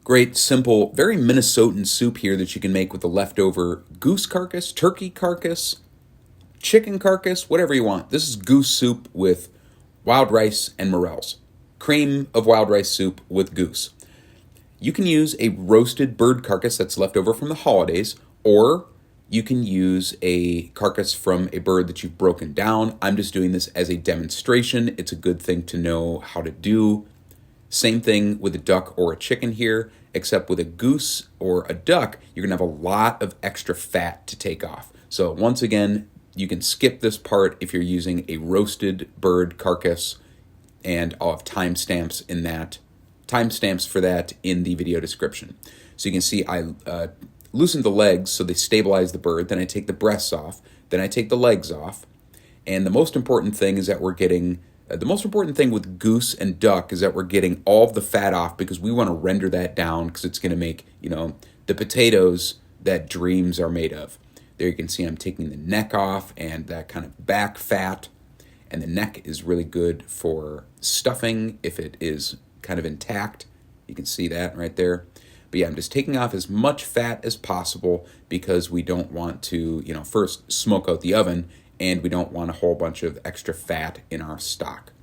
Great, simple, very Minnesotan soup here that you can make with the leftover goose carcass, turkey carcass, chicken carcass, whatever you want. This is goose soup with wild rice and morels. Cream of wild rice soup with goose. You can use a roasted bird carcass that's left over from the holidays, or you can use a carcass from a bird that you've broken down. I'm just doing this as a demonstration. It's a good thing to know how to do. Same thing with a duck or a chicken here, except with a goose or a duck, you're going to have a lot of extra fat to take off. So once again, you can skip this part if you're using a roasted bird carcass, and I'll have timestamps for that in the video description. So you can see I loosen the legs so they stabilize the bird, then I take the breasts off, then I take the legs off, and the most important thing is that we're getting the most important thing with goose and duck is that we're getting all of the fat off, because we want to render that down, because it's going to make, the potatoes that dreams are made of. There you can see I'm taking the neck off and that kind of back fat, and the neck is really good for stuffing if it is kind of intact. You can see that right there. But yeah, I'm just taking off as much fat as possible, because we don't want to, first smoke out the oven, and we don't want a whole bunch of extra fat in our stock.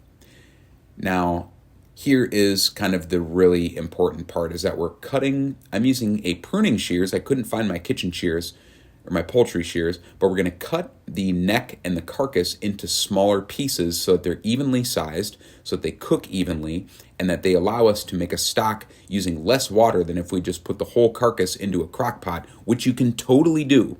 Now, here is kind of the really important part, is that we're cutting. I'm using a pruning shears. I couldn't find my kitchen shears or my poultry shears, but we're going to cut the neck and the carcass into smaller pieces so that they're evenly sized, so that they cook evenly, and that they allow us to make a stock using less water than if we just put the whole carcass into a crock pot, which you can totally do.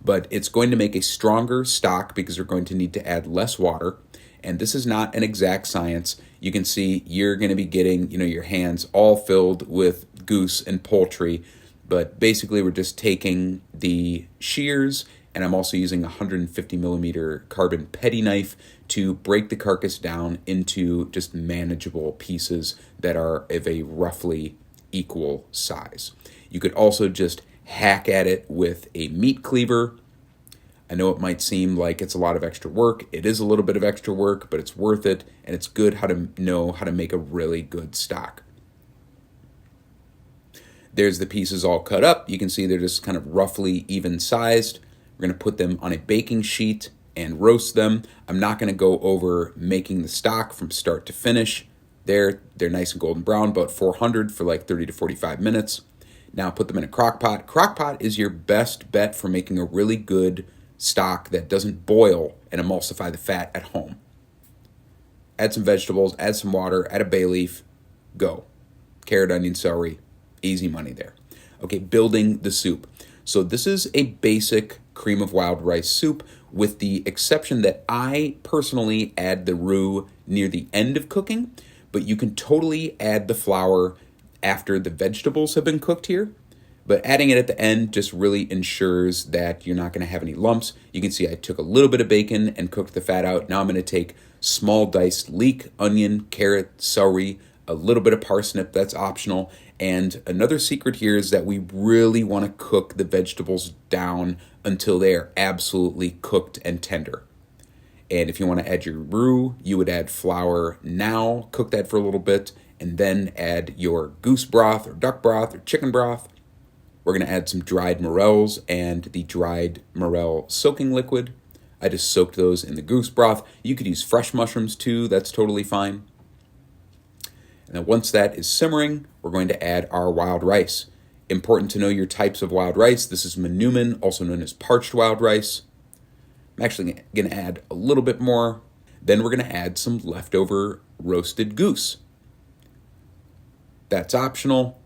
But it's going to make a stronger stock because we're going to need to add less water. And this is not an exact science. You can see you're going to be getting, your hands all filled with goose and poultry. But basically, we're just taking the shears, and I'm also using a 150 millimeter carbon petty knife to break the carcass down into just manageable pieces that are of a roughly equal size. You could also just hack at it with a meat cleaver. I know it might seem like it's a lot of extra work. It is a little bit of extra work, but it's worth it, and it's good how to know how to make a really good stock. There's the pieces all cut up. You can see they're just kind of roughly even sized. We're going to put them on a baking sheet and roast them. I'm not going to go over making the stock from start to finish. They're nice and golden brown, about 400 for like 30 to 45 minutes. Now put them in a crock pot. Crock pot is your best bet for making a really good stock that doesn't boil and emulsify the fat at home. Add some vegetables, add some water, add a bay leaf, go. Carrot, onion, celery, easy money there. Okay, building the soup. So this is a basic cream of wild rice soup, with the exception that I personally add the roux near the end of cooking, but you can totally add the flour after the vegetables have been cooked here. But adding it at the end just really ensures that you're not going to have any lumps. You can see I took a little bit of bacon and cooked the fat out. Now I'm going to take small diced leek, onion, carrot, celery, a little bit of parsnip, that's optional. And another secret here is that we really want to cook the vegetables down until they are absolutely cooked and tender. And if you want to add your roux, you would add flour now, cook that for a little bit, and then add your goose broth or duck broth or chicken broth. We're going to add some dried morels and the dried morel soaking liquid. I just soaked those in the goose broth. You could use fresh mushrooms too, that's totally fine. And then once that is simmering, we're going to add our wild rice. Important to know your types of wild rice. This is Manuman, also known as parched wild rice. I'm actually going to add a little bit more. Then we're going to add some leftover roasted goose. That's optional.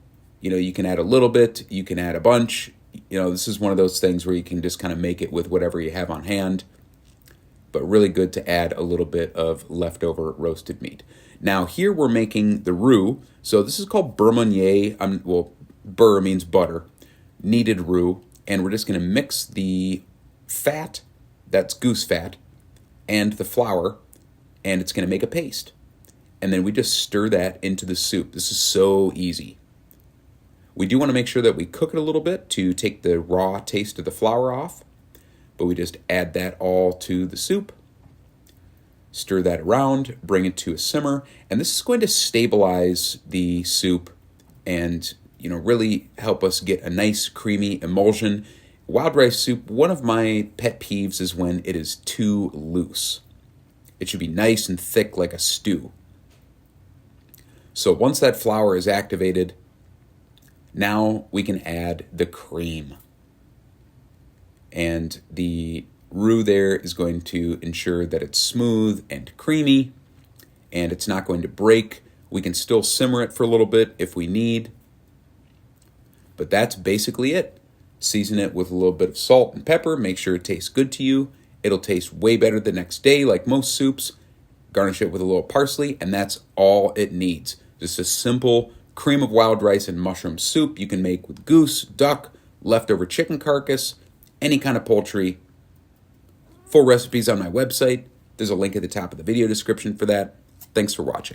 You can add a little bit, you can add a bunch. This is one of those things where you can just kind of make it with whatever you have on hand. But really good to add a little bit of leftover roasted meat. Now here we're making the roux. So this is called beurre meunier. Beurre means butter, kneaded roux. And we're just going to mix the fat, that's goose fat, and the flour, and it's going to make a paste. And then we just stir that into the soup. This is so easy. We do want to make sure that we cook it a little bit to take the raw taste of the flour off, but we just add that all to the soup, stir that around, bring it to a simmer, and this is going to stabilize the soup and really help us get a nice creamy emulsion. Wild rice soup, one of my pet peeves is when it is too loose. It should be nice and thick like a stew. So once that flour is activated, now we can add the cream. And the roux there is going to ensure that it's smooth and creamy, and it's not going to break. We can still simmer it for a little bit if we need. But that's basically it. Season it with a little bit of salt and pepper. Make sure it tastes good to you. It'll taste way better the next day, like most soups. Garnish it with a little parsley, and that's all it needs. Just a simple cream of wild rice and mushroom soup you can make with goose, duck, leftover chicken carcass, any kind of poultry. Full recipes on my website. There's a link at the top of the video description for that. Thanks for watching.